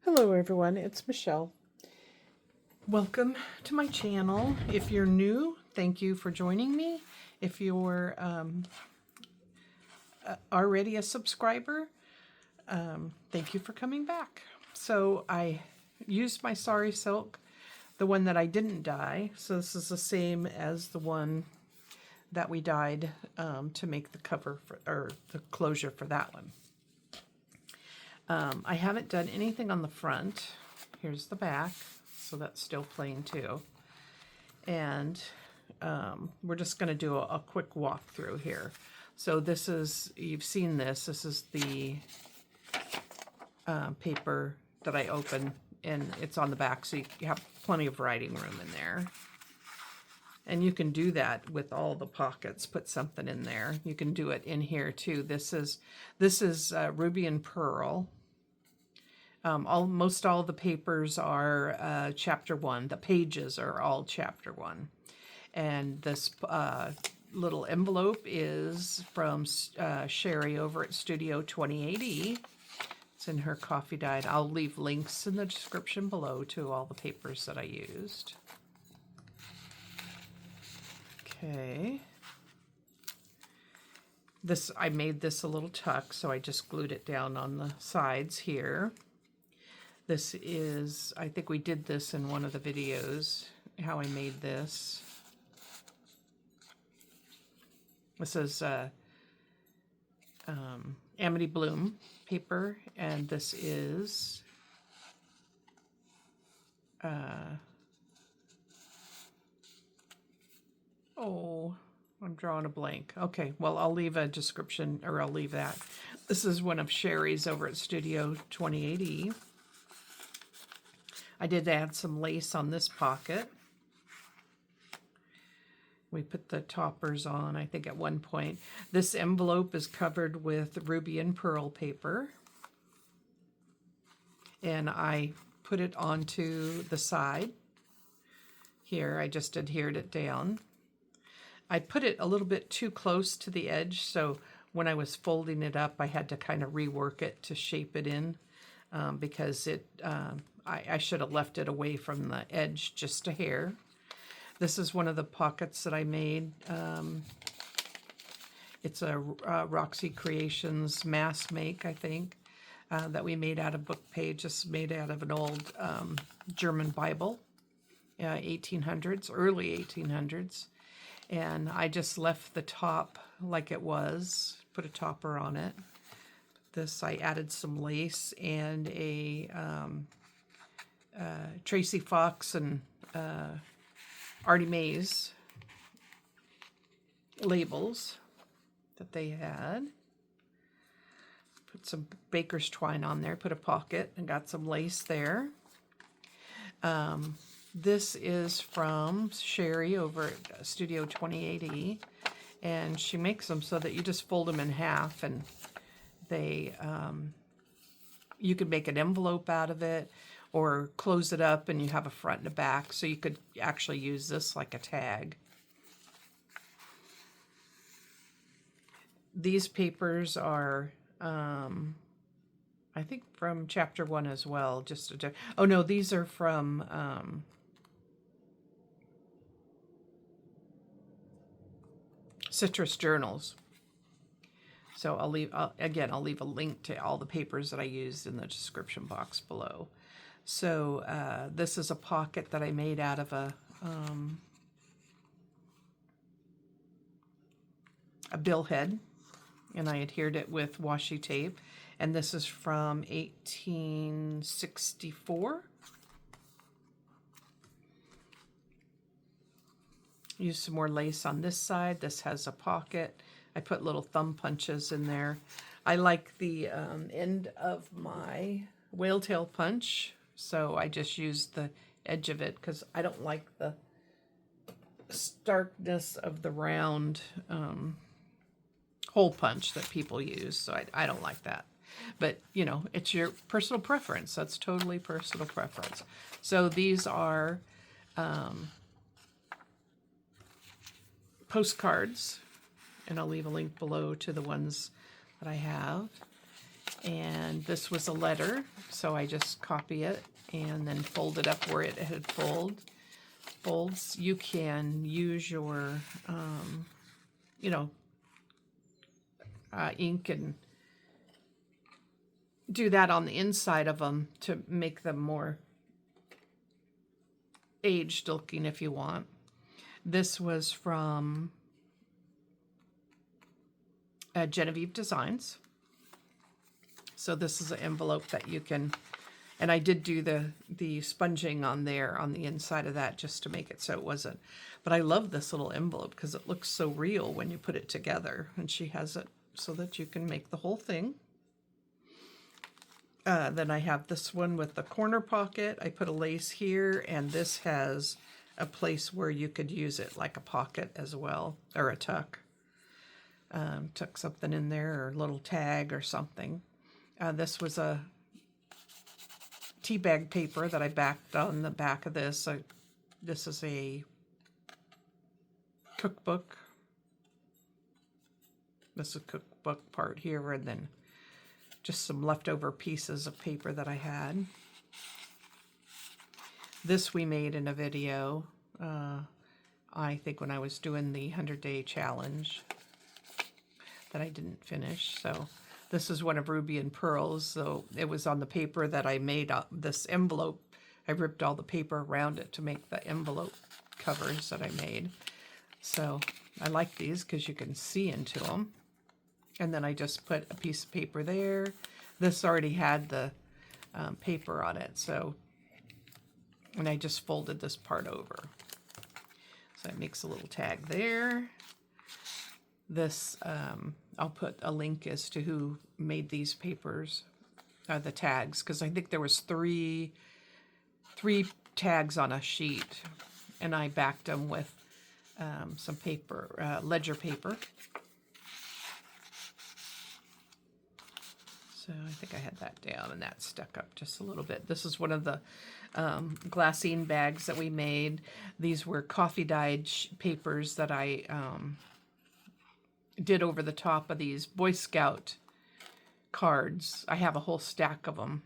Hello everyone, it's Michelle. Welcome to my channel. If you're new, thank you for joining me. If you're already a subscriber, thank you for coming back. So I used my Sari Silk, the one that I didn't dye. So this is the same as the one that we dyed to make the cover for, or the closure for that one. I haven't done anything on the front. Here's the back, so that's still plain too. And we're just going to do a quick walkthrough here. So this is, you've seen this is the paper that I open, and it's on the back, so you have plenty of writing room in there. And you can do that with all the pockets, put something in there. You can do it in here too. This is Ruby and Pearl. Most all the papers are chapter 1. The pages are all chapter 1. And this little envelope is from Sherry over at Studio 2080. It's in her coffee dyed. I'll leave links in the description below to all the papers that I used. Okay. I made this a little tuck, so I just glued it down on the sides here. This is, I think we did this in one of the videos, how I made this. This is Amity Bloom paper, and this is oh, I'm drawing a blank. Okay, well, I'll leave a description, or I'll leave that. This is one of Sherry's over at Studio 2080. I did add some lace on this pocket. We put the toppers on, I think, at one point. This envelope is covered with Ruby and Pearl paper. And I put it onto the side. Here, I just adhered it down. I put it a little bit too close to the edge, so when I was folding it up, I had to kind of rework it to shape it in because I should have left it away from the edge just a hair. This is one of the pockets that I made. It's a Roxy Creations mass make, I think, that we made out of book pages, made out of an old German Bible, 1800s, early 1800s. And I just left the top like it was, put a topper on it. This, I added some lace and a Tracy Fox and Artie Mays labels that they had. Put some baker's twine on there, put a pocket, and got some lace there. This is from Sherry over at Studio 2080, and she makes them so that you just fold them in half, and they you could make an envelope out of it, or close it up and you have a front and a back, so you could actually use this like a tag. These papers are, I think, from chapter 1 as well. Oh no, these are from Citrus Journals. So I'll leave a link to all the papers that I used in the description box below. So this is a pocket that I made out of a billhead, and I adhered it with washi tape. And this is from 1864. Use some more lace on this side. This has a pocket. I put little thumb punches in there. I like the end of my whale tail punch, so I just used the edge of it because I don't like the starkness of the round hole punch that people use, so I don't like that. But, you know, it's your personal preference. That's totally personal preference. So these are postcards, and I'll leave a link below to the ones that I have. And this was a letter, so I just copy it and then fold it up where it had folds. You can use your, you know, ink and do that on the inside of them to make them more aged looking if you want. This was from Genevieve Designs. So this is an envelope that you can, and I did do the sponging on there on the inside of that just to make it so it wasn't. But I love this little envelope because it looks so real when you put it together. And she has it so that you can make the whole thing. Then I have this one with the corner pocket. I put a lace here, and this has a place where you could use it like a pocket as well, or a tuck. Tuck something in there, or a little tag or something. This was a tea bag paper that I backed on the back of this. This is a cookbook. This is a cookbook part here, and then just some leftover pieces of paper that I had. This we made in a video, I think when I was doing the 100-day challenge that I didn't finish. So this is one of Ruby and Pearl's. So it was on the paper that I made this envelope. I ripped all the paper around it to make the envelope covers that I made. So I like these because you can see into them. And then I just put a piece of paper there. This already had the paper on it, so, and I just folded this part over. So it makes a little tag there. This, I'll put a link as to who made these papers, the tags, because I think there was three tags on a sheet, and I backed them with some paper, ledger paper. So I think I had that down, and that stuck up just a little bit. This is one of the glassine bags that we made. These were coffee dyed papers that I did over the top of these Boy Scout cards. I have a whole stack of them.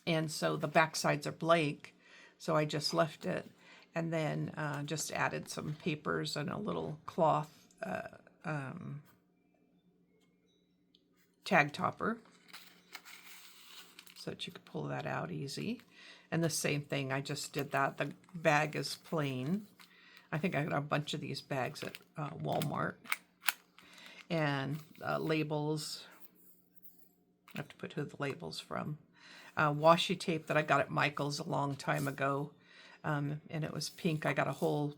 And so the back sides are blank, so I just left it, and then just added some papers and a little cloth tag topper so that you could pull that out easy. And the same thing, I just did that. The bag is plain. I think I got a bunch of these bags at Walmart. And labels. I have to put who the label's from. Washi tape that I got at Michael's a long time ago. And it was pink. I got a whole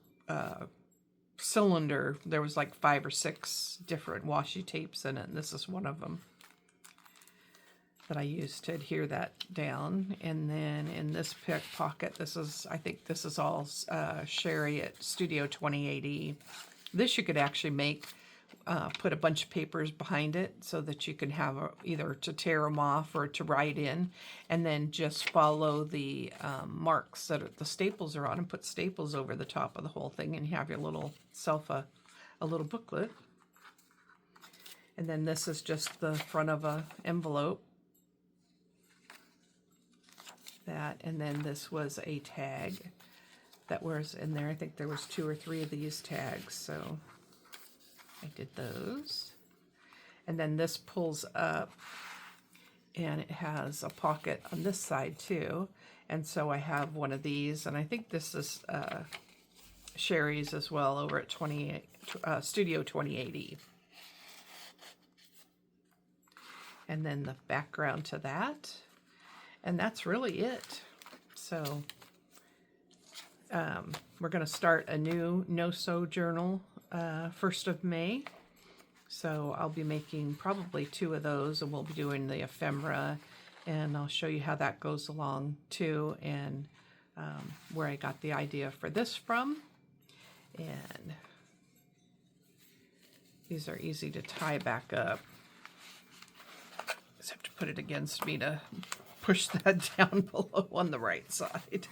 cylinder. There was like 5 or 6 different washi tapes in it, and this is one of them that I used to adhere that down. And then in this pocket, this is, I think this is all Sherry at Studio 2080. This you could actually make, put a bunch of papers behind it so that you can have either to tear them off or to write in, and then just follow the marks that the staples are on and put staples over the top of the whole thing, and you have your little a little booklet. And then this is just the front of a envelope. That, and then this was a tag that was in there. I think there was 2 or 3 of these tags, so I did those. And then this pulls up, and it has a pocket on this side too. And so I have one of these, and I think this is Sherry's as well over at Studio 2080. And then the background to that. And that's really it. So we're going to start a new no-sew journal 1st of May. So I'll be making probably 2 of those, and we'll be doing the ephemera, and I'll show you how that goes along too, and where I got the idea for this from. And these are easy to tie back up. Just have to put it against me to push that down below on the right side.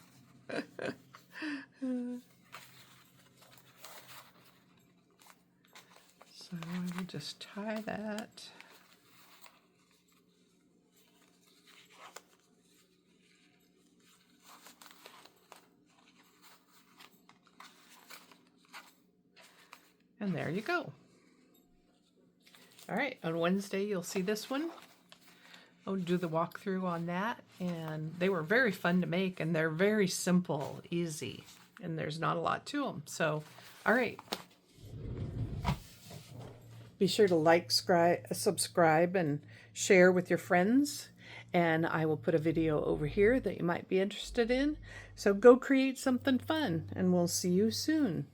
So I will just tie that. And there you go. All right, on Wednesday you'll see this one. I'll do the walkthrough on that, and they were very fun to make, and they're very simple, easy, and there's not a lot to them. So, all right. Be sure to like, subscribe, and share with your friends, and I will put a video over here that you might be interested in. So go create something fun, and we'll see you soon.